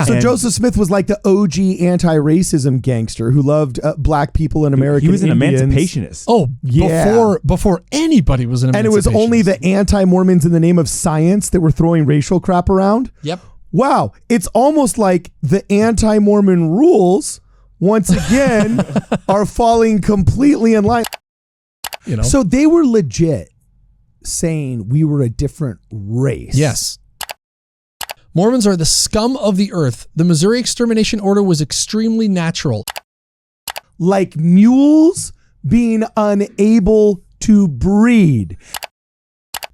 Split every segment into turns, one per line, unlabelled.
So Joseph Smith was like the OG anti-racism gangster who loved black people and American
He was an
Indians.
emancipationist.
Oh, yeah. Before anybody was an emancipationist.
And it was only the anti-Mormons in the name of science that were throwing racial crap around.
Yep.
Wow. It's almost like the anti-Mormon rules, once again, are falling completely in line.
You know.
So they were legit saying we were a different race.
Yes. Mormons are the scum of the earth. The Missouri Extermination Order was extremely natural.
Like mules being unable to breed.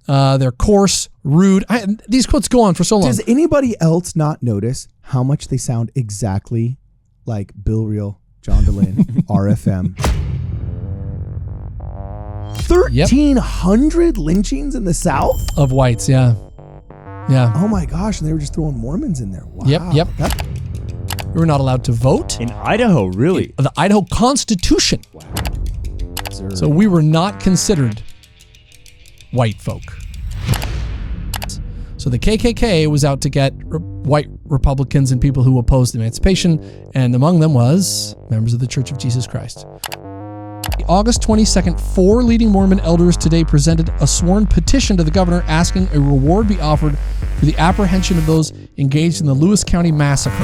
They're coarse, rude. These quotes go on for so long.
Does anybody else not notice how much they sound exactly like Bill Reel, John DeLynn, RFM? 1,300 lynchings in the South?
Of whites, yeah. Yeah.
Oh my gosh, and they were just throwing Mormons in there. Wow.
Yep. We were not allowed to vote.
In Idaho, really?
The Idaho Constitution.
Wow.
So we were not considered white folk. So the KKK was out to get white Republicans and people who opposed emancipation, and among them was members of the Church of Jesus Christ. August 22nd, 4 leading Mormon elders today presented a sworn petition to the governor asking a reward be offered for the apprehension of those engaged in the Lewis County massacre.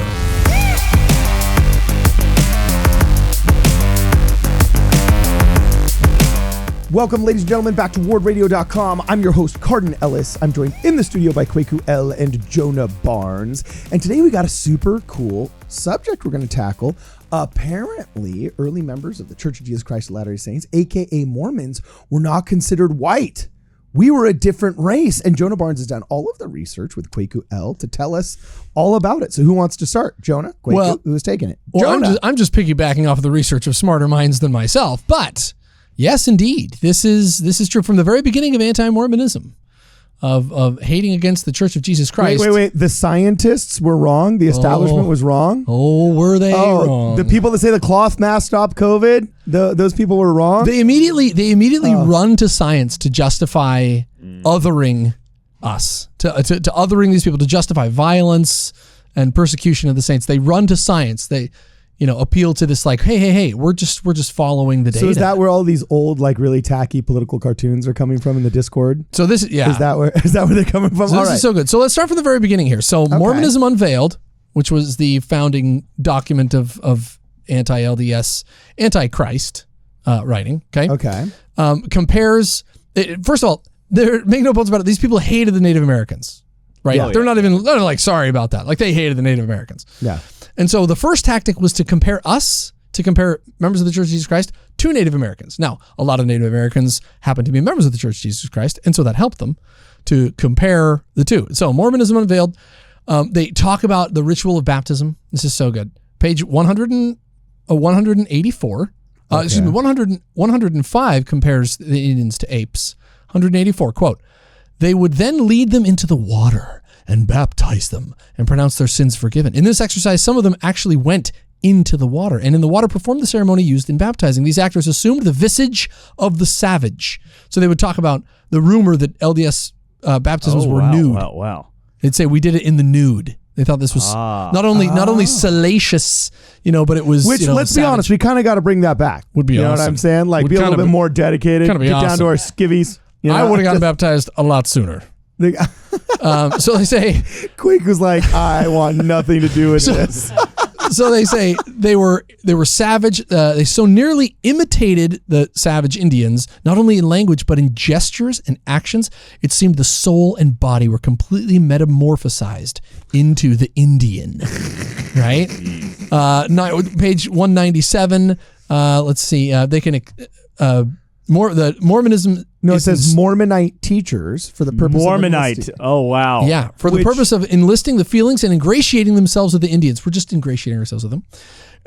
Welcome, ladies and gentlemen, back to wardradio.com. I'm your host, Cardin Ellis. I'm joined in the studio by Kwaku L. and Jonah Barnes. And today we got a super cool subject we're going to tackle. Apparently, early members of the Church of Jesus Christ of Latter-day Saints, aka Mormons, were not considered white. We were a different race. And Jonah Barnes has done all of the research with Kwaku L to tell us all about it. So who wants to start? Jonah? Kwaku,
Well,
who's taking it?
Well,
Jonah.
I'm just piggybacking off of the research of smarter minds than myself. But yes, indeed, this is true from the very beginning of anti-Mormonism, of hating against the Church of Jesus Christ.
Wait. The scientists were wrong. The establishment was wrong.
Oh, were they wrong?
The people that say the cloth mask stopped COVID, those people were wrong.
They immediately run to science to justify othering us, to othering these people, to justify violence and persecution of the saints. They run to science. They appeal to this like, hey, we're just following the data.
So is that where all these old, like really tacky political cartoons are coming from in the Discord?
So this, yeah.
Is that where they're coming from?
So this is so good. So let's start from the very beginning here. So Mormonism Unveiled, which was the founding document of anti-LDS, Antichrist writing. Okay. Compares. First of all, make no bones about it. These people hated the Native Americans, right?
Yeah.
They're not even like sorry about that. Like they hated the Native Americans.
Yeah.
And so the first tactic was to compare members of the Church of Jesus Christ to Native Americans. Now, a lot of Native Americans happen to be members of the Church of Jesus Christ, and so that helped them to compare the two. So Mormonism Unveiled, they talk about the ritual of baptism. This is so good. Page 184, 105 compares the Indians to apes. 184, quote, "They would then lead them into the water and baptize them and pronounce their sins forgiven. In this exercise, some of them actually went into the water and in the water performed the ceremony used in baptizing. These actors assumed the visage of the savage." So they would talk about the rumor that LDS baptisms were nude.
Wow.
They'd say we did it in the nude. They thought this was not only salacious, but it was.
Which, let's be honest, we kind of got to bring that back.
Would be
you know
awesome.
what I'm saying? Like, be a little bit more dedicated. Get down to our skivvies.
I would have gotten baptized a lot sooner. So they say,
Quake was like, I want nothing to do with this.
So they say they were savage. They so nearly imitated the savage Indians, not only in language but in gestures and actions. It seemed the soul and body were completely metamorphosized into the Indian. Right? Page 197. Let's see. They can the Mormonism.
No, it says Mormonite teachers for the purpose of enlisting.
Oh, wow.
Yeah, for the purpose of enlisting the feelings and ingratiating themselves with the Indians. We're just ingratiating ourselves with them.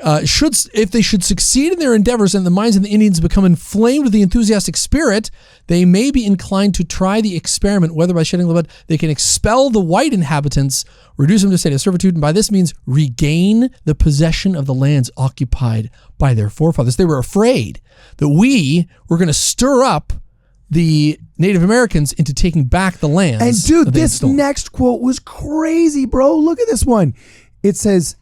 If they should succeed in their endeavors and the minds of the Indians become inflamed with the enthusiastic spirit, they may be inclined to try the experiment, whether by shedding the blood, they can expel the white inhabitants, reduce them to a state of servitude, and by this means regain the possession of the lands occupied by their forefathers. They were afraid that we were going to stir up the Native Americans into taking back the lands.
And dude, this next quote was crazy, bro. Look at this one. It says,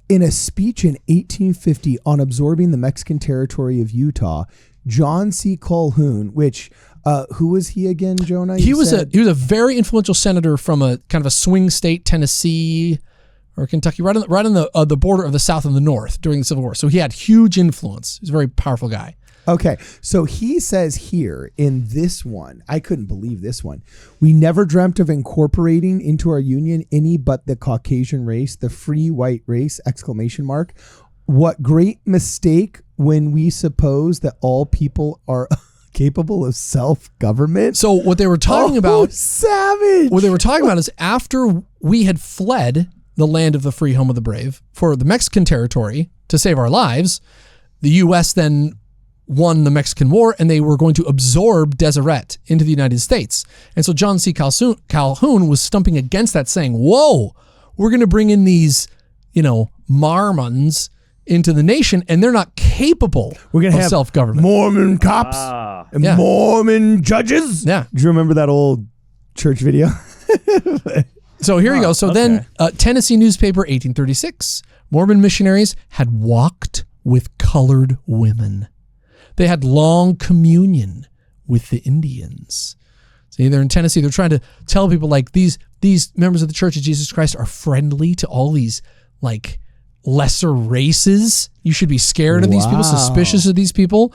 in a speech in 1850 on absorbing the Mexican territory of Utah, John C. Calhoun, which who was he again, Jonah?
He was a very influential senator from a kind of a swing state, Tennessee or Kentucky, right on the border of the South and the North during the Civil War. So he had huge influence. He's a very powerful guy.
Okay, so he says here in this one, I couldn't believe this one. We never dreamt of incorporating into our union any but the Caucasian race, the free white race, ! What great mistake when we suppose that all people are capable of self-government.
So what they were talking about,
savage.
What they were talking about is after we had fled the land of the free, home of the brave for the Mexican territory to save our lives, the U.S. then won the Mexican War, and they were going to absorb Deseret into the United States. And so John C. Calhoun was stumping against that, saying, whoa, we're going to bring in these, Mormons into the nation, and they're not capable of self-government.
Mormon cops and Mormon judges.
Yeah.
Do you remember that old church video?
So here you go. So then Tennessee newspaper, 1836, Mormon missionaries had walked with colored women. They had long communion with the Indians. See, they're in Tennessee. They're trying to tell people like these members of the Church of Jesus Christ are friendly to all these like lesser races. You should be scared of these people, suspicious of these people.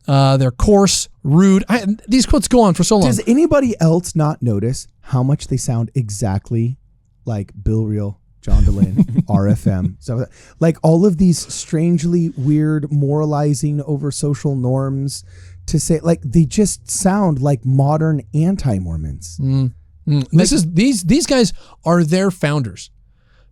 They're coarse, rude. These quotes go on for so long.
Does anybody else not notice how much they sound exactly like Bill Reel, John DeLynn, RFM? So, like all of these strangely weird moralizing over social norms to say, like they just sound like modern anti-Mormons.
These guys are their founders.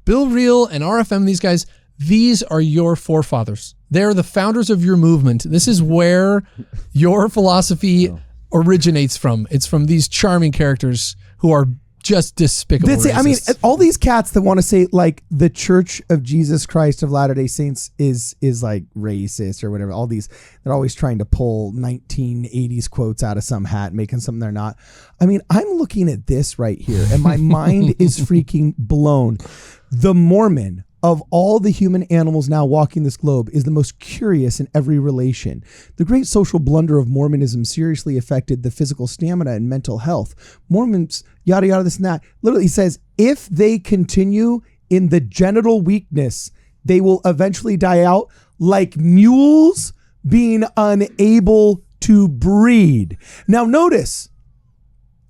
Bill Reel and RFM, these guys, these are your forefathers. They're the founders of your movement. This is where your philosophy originates from. It's from these charming characters who are just despicable racists.
I mean, all these cats that want to say like the Church of Jesus Christ of Latter-day Saints is like racist or whatever. All these, they're always trying to pull 1980s quotes out of some hat, making something they're not. I mean, I'm looking at this right here and my mind is freaking blown. The Mormon of all the human animals now walking this globe is the most curious in every relation. The great social blunder of Mormonism seriously affected the physical stamina and mental health. Mormons, yada, yada, this and that. Literally, he says, if they continue in the genital weakness, they will eventually die out like mules being unable to breed. Now, notice,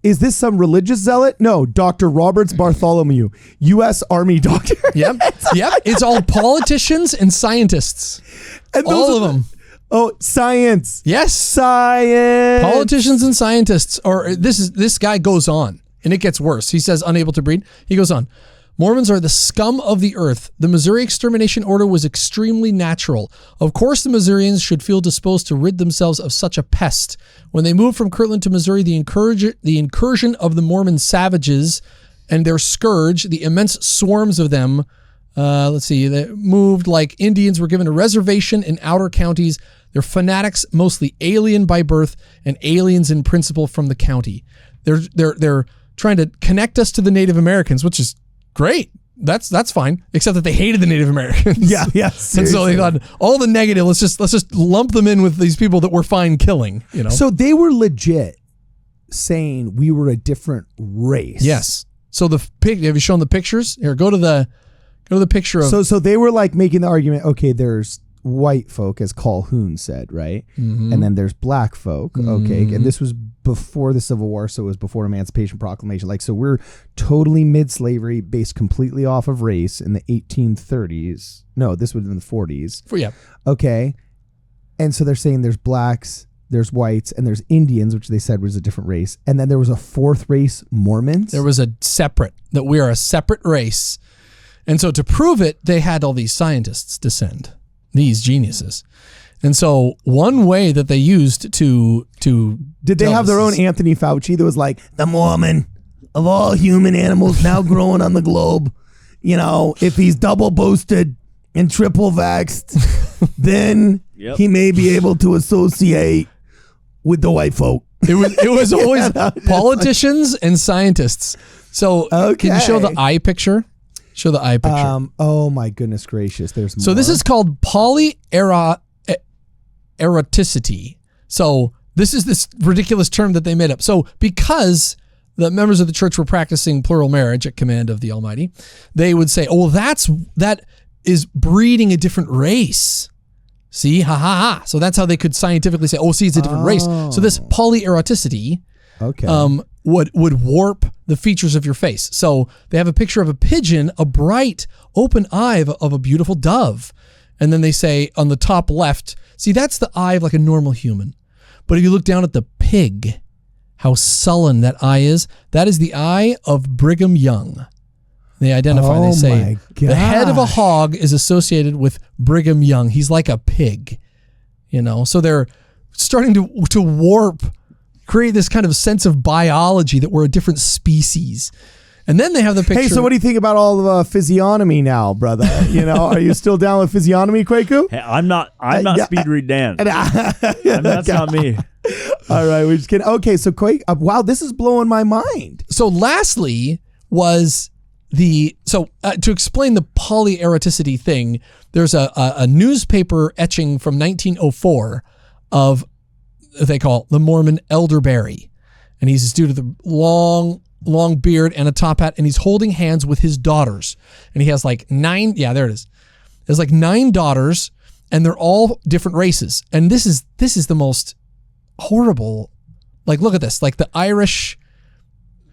is this some religious zealot? No, Dr. Roberts Bartholomew, U.S. Army doctor.
Yep. It's all politicians and scientists.
And
all of them.
Oh, science.
Yes.
Science.
Politicians and scientists. Or this guy goes on, and it gets worse. He says unable to breed. He goes on. Mormons are the scum of the earth. The Missouri extermination order was extremely natural. Of course, the Missourians should feel disposed to rid themselves of such a pest. When they moved from Kirtland to Missouri, the incursion of the Mormon savages and their scourge, the immense swarms of them, they moved like Indians, were given a reservation in outer counties. They're fanatics, mostly alien by birth and aliens in principle from the county. They're trying to connect us to the Native Americans, which is great. That's fine, except that they hated the Native Americans.
Yeah.
And so they thought all the negative, let's just lump them in with these people that we're fine killing.
So they were legit saying we were a different race.
Yes. So have you shown the pictures? Here, go to the picture of.
So they were like making the argument. Okay, there's white folk, as Calhoun said, right? Mm-hmm. And then there's black folk. Okay, and this was before the Civil War, so it was before Emancipation Proclamation. Like, so we're totally mid-slavery, based completely off of race in the 1830s. No, this would have been the 40s.
Yeah.
Okay, and so they're saying there's blacks, there's whites, and there's Indians, which they said was a different race, and then there was a fourth race, Mormons.
There was that we are a separate race, and so to prove it, they had all these scientists descend. These geniuses. And so one way that they used to
did they have their own Anthony Fauci that was like the Mormon of all human animals now growing on the globe? If he's double boosted and triple vaxxed, then he may be able to associate with the white folk. It
was always politicians and scientists. So can you show the eye picture? Show the eye picture.
Oh my goodness gracious. There's more.
So this is called polyeroticity. So this is this ridiculous term that they made up. So because the members of the church were practicing plural marriage at command of the Almighty, they would say, oh, that is breeding a different race. See, ha ha ha. So that's how they could scientifically say, oh, see, it's a different race. So this polyeroticity would warp the features of your face. So they have a picture of a pigeon, a bright open eye of a beautiful dove. And then they say on the top left, see, that's the eye of like a normal human. But if you look down at the pig, how sullen that eye is, that is the eye of Brigham Young. They identify, they say, the head of a hog is associated with Brigham Young. He's like a pig, So they're starting to warp, create this kind of sense of biology that we're a different species. And then they have the picture.
Hey, so what do you think about all of physiognomy now, brother? Are you still down with physiognomy, Kwaku?
Hey, I'm not Speed Read Dan. That's not me.
All right, we're just kidding. Okay, so wow, this is blowing my mind.
So lastly was to explain the polyeroticity thing, there's a newspaper etching from 1904 of, they call the Mormon Elderberry. And he's this dude with a long beard and a top hat, and he's holding hands with his daughters. And he has like 9, there it is. There's like 9 daughters, and they're all different races. And this is the most horrible, like, look at this, like the Irish,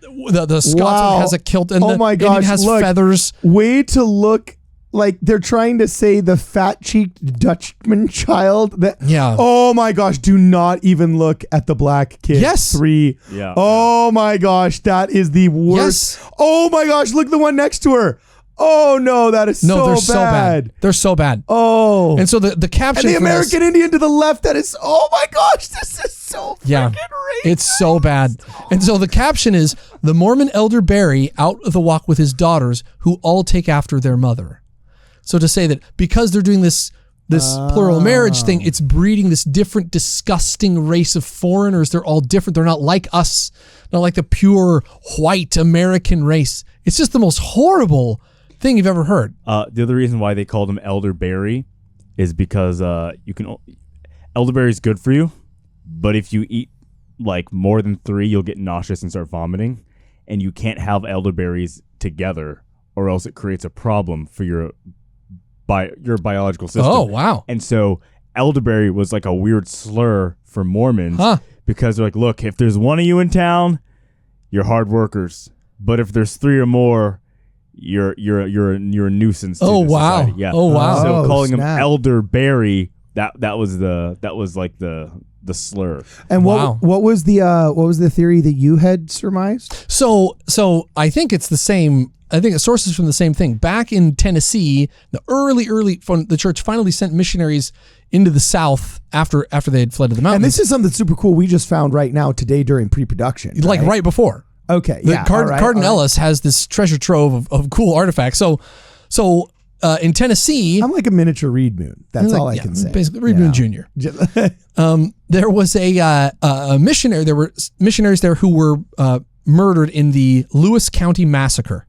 the Scotsman has a kilt, and the Indian has feathers.
Way to look like they're trying to say the fat-cheeked Dutchman child. Oh my gosh, do not even look at the black kid.
Yes.
3. Yeah. Oh my gosh, that is the worst. Yes. Oh my gosh, look at the one next to her. Oh no, that is
they're
bad.
So bad. They're so bad.
Oh.
And so the caption
and the American Indian to the left, that is, oh my gosh, this is so freaking racist.
It's so bad. And so the caption is, the Mormon Elderberry out of the walk with his daughters who all take after their mother. So to say that because they're doing this plural marriage thing, it's breeding this different, disgusting race of foreigners. They're all different. They're not like us, not like the pure white American race. It's just the most horrible thing you've ever heard.
The other reason why they called him Elderberry is because elderberry is good for you, but if you eat like more than 3, you'll get nauseous and start vomiting, and you can't have elderberries together, or else it creates a problem for your biological system.
Oh, wow.
And so elderberry was like a weird slur for Mormons because they're like, look, if there's one of you in town, you're hard workers. But if there's 3 or more, you're a nuisance to society. Yeah.
Oh, wow.
So calling him Elderberry, that was like the slur.
And what was the theory that you had surmised?
So I think it's the same. I think it sources from the same thing. Back in Tennessee, the early the church finally sent missionaries into the South after they had fled to the mountains.
And this is something super cool we just found right now today during pre-production.
Like right before.
Okay.
Cardin Ellis has this treasure trove of cool artifacts. So in Tennessee,
I'm like a miniature Reed Moon. That's all I can say.
Basically, Reed Moon Jr. There was a missionary. There were missionaries there who were murdered in the Lewis County Massacre.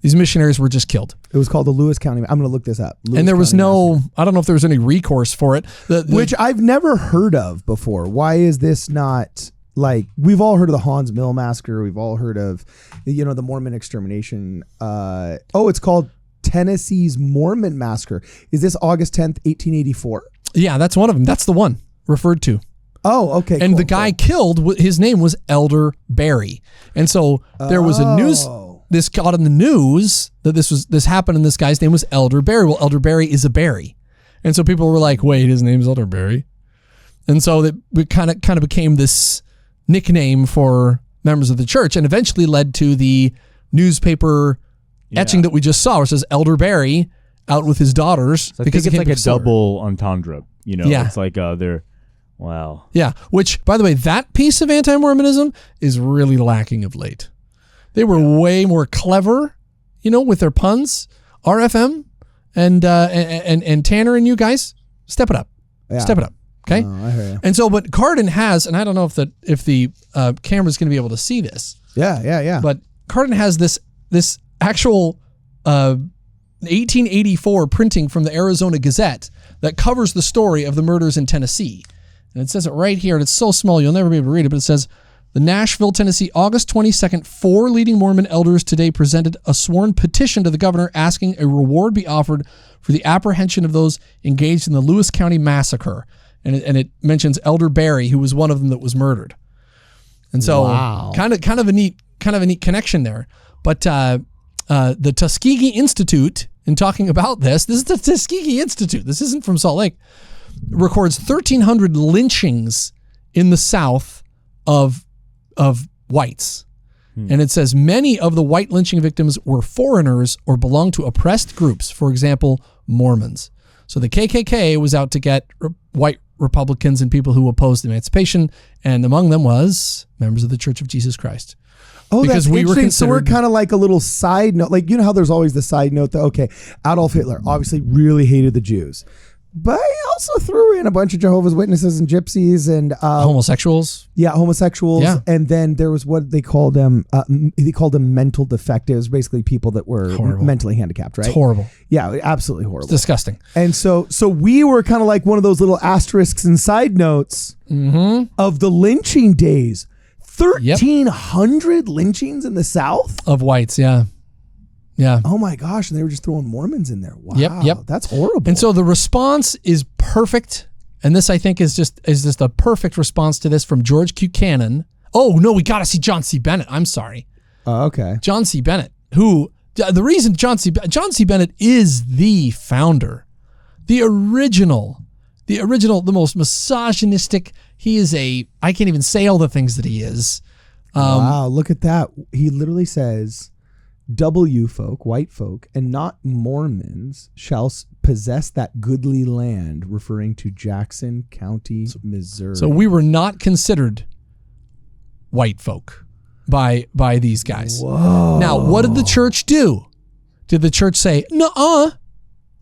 These missionaries were just killed.
It was called the Lewis County. I'm going to look this up.
And there was I don't know if there was any recourse for it.
Which I've never heard of before. Why is this not, like, we've all heard of the Hans Mill Massacre. We've all heard of, the Mormon extermination. It's called Tennessee's Mormon Massacre. Is this August 10th, 1884? Yeah,
that's one of them. That's the one referred to.
Oh, okay.
And the guy killed, his name was Elderberry. And so there was a this got in the news that this happened, and this guy's name was Elderberry. Well, Elderberry is a berry. And so people were like, wait, his name's Elderberry. And so it kind of became this nickname for members of the church, and eventually led to the newspaper etching that we just saw, where it says Elderberry out with his daughters.
So because it's like a double entendre. It's like they're, wow.
Yeah, which, by the way, that piece of anti-Mormonism is really lacking of late. They were way more clever, with their puns. RFM and Tanner and you guys, step it up. Yeah. Step it up. Okay.
I hear you.
And so, but Cardin has, and I don't know if the camera's going to be able to see this.
Yeah.
But Cardin has this actual 1884 printing from the Arizona Gazette that covers the story of the murders in Tennessee. And it says it right here, and it's so small you'll never be able to read it, but it says, the Nashville, Tennessee, August 22nd, 4 leading Mormon elders today presented a sworn petition to the governor asking a reward be offered for the apprehension of those engaged in the Lewis County massacre. And it mentions Elderberry, who was one of them that was murdered. And so
Wow.
kind of a neat connection there. But the Tuskegee Institute, in talking about this is the Tuskegee Institute. This isn't from Salt Lake. Records 1,300 lynchings in the South of whites. And it says many of the white lynching victims were foreigners or belonged to oppressed groups, for example, Mormons. So the KKK was out to get white Republicans and people who opposed emancipation, and among them was members of the Church of Jesus Christ.
Oh,
Because
that's
we were
interesting. So we're
considered-
kind of like a little side note. Like, you know how there's always the side note that, okay, Adolf Hitler obviously really hated the Jews, but he also threw in a bunch of Jehovah's Witnesses and gypsies and
Homosexuals.
homosexuals.
Yeah.
And then there was what they called them. They called them mental defectives, basically people that were
Horrible.
mentally handicapped, right?
It's horrible.
Yeah, absolutely horrible.
Disgusting.
And so we were kind of like one of those little asterisks and side notes of the lynching days. 1,300 lynchings in the South?
Of whites, yeah. Yeah.
Oh my gosh, and they were just throwing Mormons in there. Wow.
Yep.
That's horrible.
And so the response is perfect. And this, I think, is just a perfect response to this from George Q. Cannon. Oh, no, we got to see John C. Bennett. I'm sorry.
Okay.
John C. Bennett, who, the reason John C. Bennett is the founder, the original, the most misogynistic. He is I can't even say all the things that he is.
Wow, look at that. He literally says, W folk, white folk, and not Mormons shall possess that goodly land, referring to Jackson County, Missouri.
So we were not considered white folk by these guys.
Whoa.
Now, what did the church do? Did the church say, "Nuh-uh,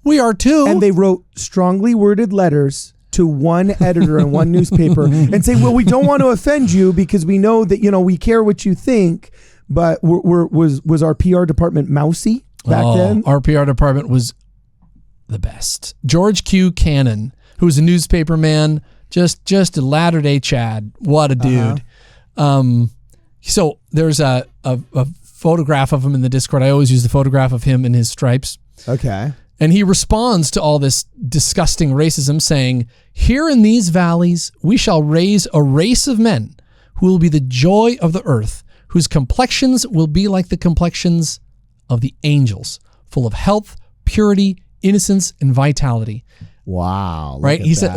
we are too"?
And they wrote strongly worded letters to one editor in one newspaper and say, well, we don't want to offend you because we know that, we care what you think, but was our PR department mousy back then?
Our PR department was the best. George Q. Cannon, who was a newspaper man, just a latter-day Chad. What a dude. So there's a photograph of him in the Discord. I always use the photograph of him in his stripes.
Okay.
And he responds to all this disgusting racism saying, "Here in these valleys, we shall raise a race of men who will be the joy of the earth, whose complexions will be like the complexions of the angels, full of health, purity, innocence, and vitality."
Wow.
Right? He said,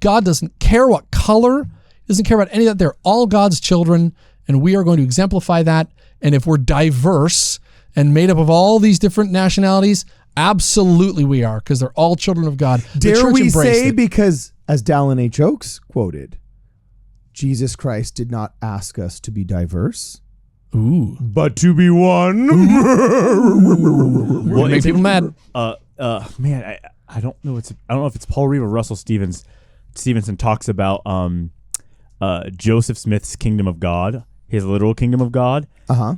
God doesn't care what color, he doesn't care about any of that. They're all God's children, and we are going to exemplify that. And if we're diverse and made up of all these different nationalities, absolutely we are, because they're all children of God. The
Dare
church
we
embraced
say,
it.
because as Dallin H. Oaks quoted, Jesus Christ did not ask us to be diverse,
Ooh.
but to be one.
Well, make people mad.
Man, I don't know. I don't know if it's Paul Reeve or Russell Stevenson talks about Joseph Smith's Kingdom of God, his literal Kingdom of God.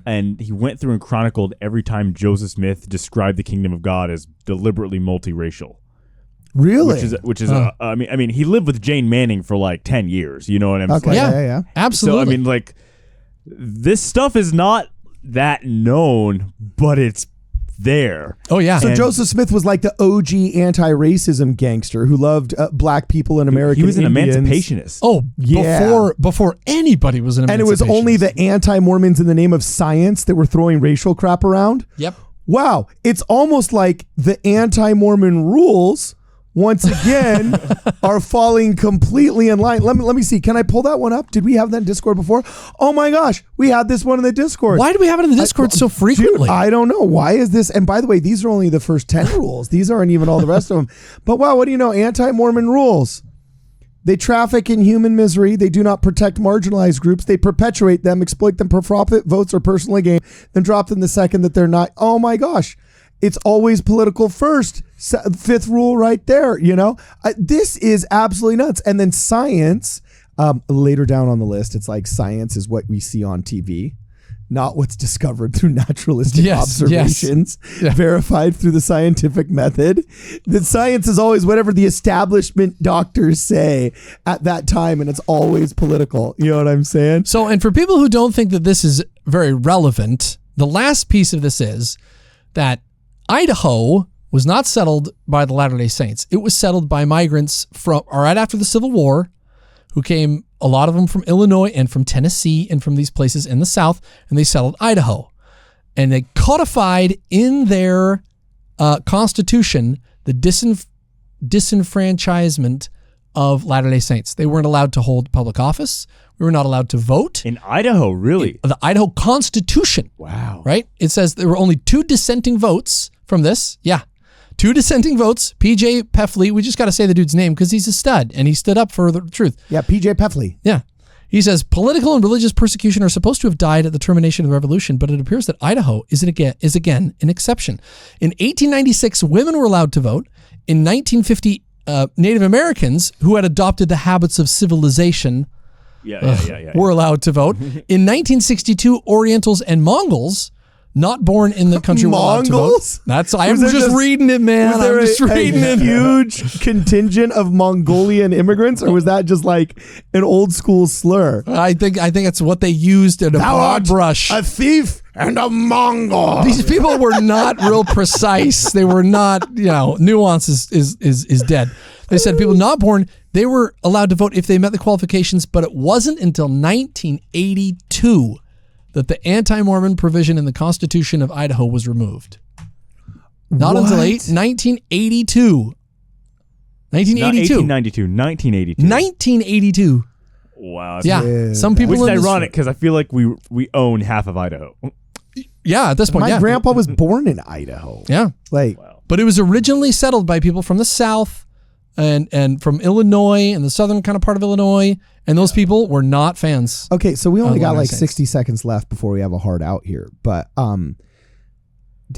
And he went through and chronicled every time Joseph Smith described the Kingdom of God as deliberately multiracial.
Really?
Which is I mean, he lived with Jane Manning for like 10 years. You know what I'm saying?
Okay. Yeah.
Absolutely.
So I mean, like, this stuff is not that known, but it's there.
Oh yeah.
So Joseph Smith was like the OG anti-racism gangster who loved black people and American
He was an
Indians.
emancipationist.
Oh,
Yeah.
before anybody was an
And it was only the anti-Mormons in the name of science that were throwing racial crap around.
Yep.
Wow. It's almost like the anti-Mormon rules, once again, are falling completely in line. Let me see. Can I pull that one up? Did we have that in Discord before? Oh my gosh. We had this one in the Discord.
Why do we have it in the Discord so frequently?
Dude, I don't know. Why is this? And by the way, these are only the first 10 rules. These aren't even all the rest of them. But wow, what do you know? Anti-Mormon rules. They traffic in human misery. They do not protect marginalized groups. They perpetuate them, exploit them for profit, votes, or personal gain, then drop them the second that they're not. Oh my gosh. It's always political first. Fifth rule right there, This is absolutely nuts. And then science, later down on the list, it's like science is what we see on TV. not what's discovered through naturalistic
Yes,
observations,
Yeah.
verified through the scientific method. That science is always whatever the establishment doctors say at that time, and it's always political. You know what I'm saying?
So, and for people who don't think that this is very relevant, the last piece of this is that Idaho was not settled by the Latter-day Saints. It was settled by migrants from right after the Civil War, who came, a lot of them from Illinois and from Tennessee and from these places in the South, and they settled Idaho. And they codified in their constitution the disenfranchisement of Latter-day Saints. They weren't allowed to hold public office. We were not allowed to vote.
In Idaho, really?
The Idaho Constitution.
Wow.
Right? It says there were only 2 dissenting votes from this. Yeah. 2 dissenting votes. PJ Peffley. We just got to say the dude's name because he's a stud and he stood up for the truth.
Yeah, PJ Peffley.
Yeah. He says political and religious persecution are supposed to have died at the termination of the revolution, but it appears that Idaho is again an exception. In 1896, women were allowed to vote. In 1950, Native Americans who had adopted the habits of civilization were allowed to vote. In 1962, Orientals and Mongols, not born in the country, were allowed to vote.
Mongols?
I'm just reading it, man.
Was there
I'm just reading
a
it.
huge contingent of Mongolian immigrants, or was that just like an old school slur?
I think it's what they used in a broad brush.
A thief and a Mongol.
These people were not real precise. They were not, nuance is dead. They said people not born, they were allowed to vote if they met the qualifications, but it wasn't until 1982 that the Anti-Mormon provision in the Constitution of Idaho was removed. Not until 1982. 1982.
Wow.
Yeah. Some people
Which is
in this-
ironic because I feel like we own half of Idaho.
Yeah, at this point,
My grandpa was born in Idaho.
Yeah.
Like,
But it was originally settled by people from the South and from Illinois and the southern kind of part of Illinois. And those people were not fans.
okay, so we only got
Latter-day
like
Saints.
60 seconds left before we have a hard out here. But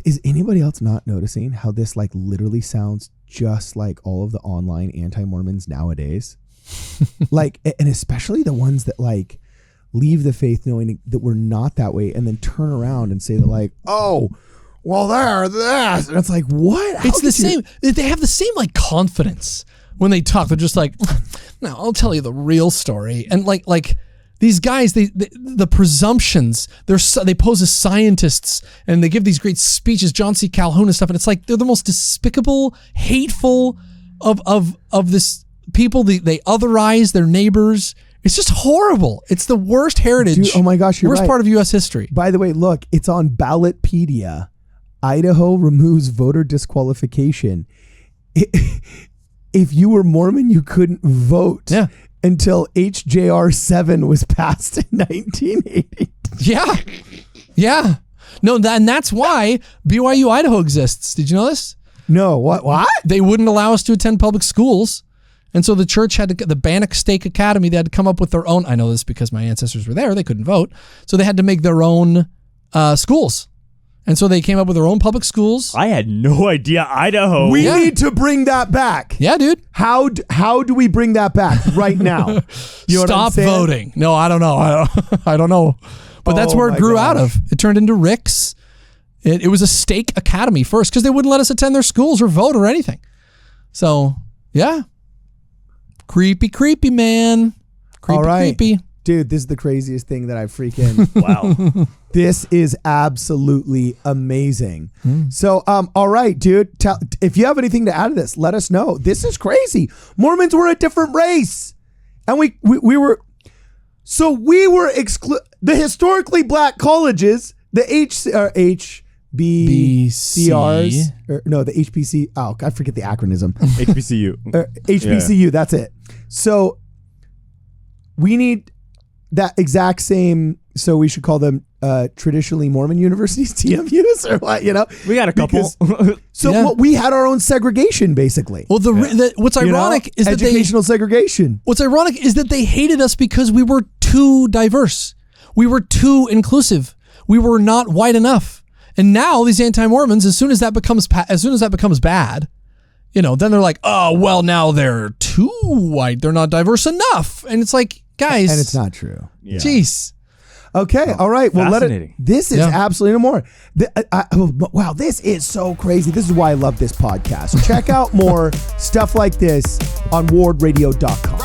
is anybody else not noticing how this like literally sounds just like all of the online anti-Mormons nowadays? Like, and especially the ones that like leave the faith knowing that we're not that way and then turn around and say that like, oh, well, they're this. And it's like, what? How
It's the
could you-
same. They have the same like confidence when they talk. They're just like, no, I'll tell you the real story. And like these guys, the presumptions, they pose as scientists and they give these great speeches, John C. Calhoun and stuff. And it's like, they're the most despicable, hateful of this people. They otherize their neighbors. It's just horrible. It's the worst heritage.
Dude, oh my gosh, you're
worst
right.
part of U.S. history.
By the way, look, it's on Ballotpedia. Idaho removes voter disqualification. If you were Mormon, you couldn't vote until HJR 7 was passed in 1980.
Yeah. Yeah. No, and that's why BYU Idaho exists. Did you know this?
No, what?
They wouldn't allow us to attend public schools. And so the church had to, the Bannock Stake Academy, they had to come up with their own. I know this because my ancestors were there. They couldn't vote. So they had to make their own schools. And so they came up with their own public schools.
I had no idea Idaho.
We need to bring that back.
Yeah, dude.
How do we bring that back right now? You know what I'm
Stop
saying?
voting. No, I don't know. I don't know. But that's where it grew out of. It turned into Rick's. It was a stake academy first because they wouldn't let us attend their schools or vote or anything. So, yeah. Creepy, man. Creepy.
Dude, this is the craziest thing that I freaking...
Wow.
This is absolutely amazing. So, all right, dude. If you have anything to add to this, let us know. This is crazy. Mormons were a different race. And we were... So we were... the historically black colleges, the HBCRs... the HBC... Oh, I forget the acronym.
HBCU.
HBCU, that's it. So we need that exact same... So we should call them traditionally Mormon universities, TMUs, or what, you know?
We got a couple.
We had our own segregation, basically.
Well, what's ironic is that
educational segregation.
What's ironic is that they hated us because we were too diverse. We were too inclusive. We were not white enough. And now these anti-Mormons, as soon as that becomes bad, then they're like, oh, well, now they're too white. They're not diverse enough. And it's like, guys.
And it's not true.
Yeah. Jeez.
Okay. All right. Well,
Fascinating.
This is
Yeah.
absolutely no more. Wow. This is so crazy. This is why I love this podcast. Check out more stuff like this on wardradio.com.